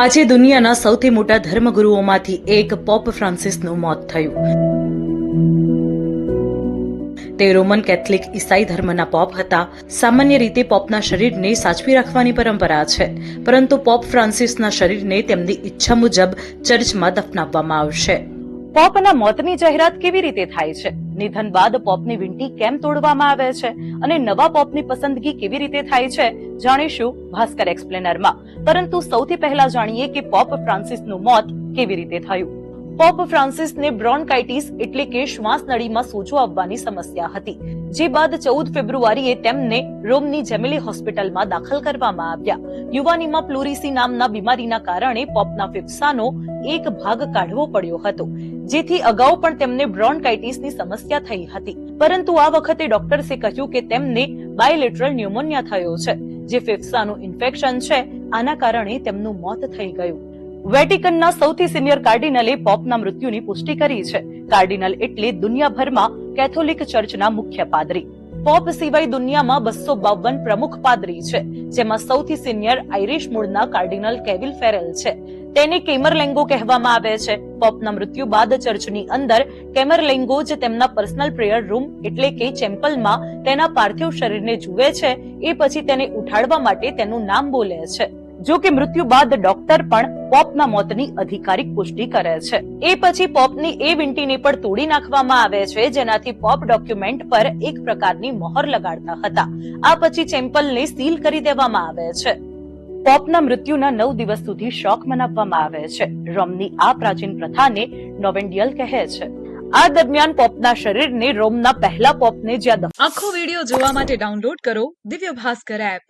આજે દુનિયાના સૌથી મોટા ધર્મગુરુઓમાંથી એક પોપ ફ્રાન્સિસનું મોત થયું. તે રોમન કેથલિક ઈસાઈ ધર્મના પોપ હતા. સામાન્ય રીતે પોપના શરીરને સાચવી રાખવાની પરંપરા છે, પરંતુ પોપ ફ્રાન્સિસના શરીરને તેમની ઈચ્છા મુજબ ચર્ચમાં દફનાવવામાં આવશે. પોપના મોતની જાહેરાત કેવી રીતે થાય છે? નિધન બાદ પોપની વીંટી કેમ તોડવામાં આવે છે? અને નવા પોપની પસંદગી કેવી રીતે થાય છે? જાણીશું ભાસ્કર એક્સપ્લેનરમાં. પરંતુ સૌથી પહેલા જાણીએ કે પોપ ફ્રાન્સિસનું મોત કેવી રીતે થયું. પોપ ફ્રાન્સિસને બ્રોન્કાઇટિસ એટલે કે શ્વાસનળીમાં સોજો આવવાની સમસ્યા હતી, જે બાદ 14 ફેબ્રુઆરીએ તેમને રોમની જેમિલી હોસ્પિટલમાં દાખલ કરવામાં આવ્યા. યુવાનીમાં પ્લુરિસી નામના બીમારીના કારણે પોપના ફેફસાનો એક ભાગ કાઢવો પડ્યો હતો, જેથી અગાઉ પણ તેમને બ્રોન્કાઇટિસની સમસ્યા થઈ હતી. પરંતુ આ વખતે ડોક્ટર્સે કહ્યું કે તેમને બાયલેટરલ ન્યુમોનિયા થયો છે, જે ફેફસાનું ઇન્ફેક્શન છે. આના કારણે તેમનું મોત થઈ ગયું. વેટિકનના સૌથી સિનિયર કાર્ડિનલે પોપના મૃત્યુની પુષ્ટિ કરી છે. કાર્ડિનલ એટલે દુનિયાભરમાં કેથોલિક ચર્ચના મુખ્ય પાદરી. પોપ સિવાય દુનિયામાં 252 પ્રમુખ પાદરી છે, જેમાં સૌથી સિનિયર આઇરિશ મૂળના કાર્ડિનલ કેવિલ ફેરેલ છે. તેને કેમરલેંગો કહેવામાં આવે છે. પોપના મૃત્યુ બાદ ચર્ચની અંદર કેમરલેંગો જ તેમના પર્સનલ પ્રેયર રૂમ એટલે કે ચેમ્પલમાં તેના પાર્થિવ શરીરને જુએ છે. એ પછી તેને ઉઠાડવા માટે તેનું નામ બોલે છે. જો કે મૃત્યુ બાદ ડોક્ટર પણ પોપના મોતની અધિકારિક પુષ્ટિ કરે છે. એ પછી પોપની એ વીંટીને પણ તોડી નાખવામાં આવે છે, જેનાથી પોપ ડોક્યુમેન્ટ પર એક પ્રકારની મોહર લગાડતા હતા. આ પછી ચેમ્પલને સીલ કરી દેવામાં આવે છે. પોપના મૃત્યુના 9 દિવસ સુધી શોક મનાવવામાં આવે છે. રોમની આ પ્રાચીન પ્રથાને નોવેન્ડિયલ કહે છે. આ દરમિયાન પોપના શરીરને રોમના પહેલા પોપને જ્યાં આખો વિડિયો જોવા માટે ડાઉનલોડ કરો દિવ્ય ભાસ્કર એપ.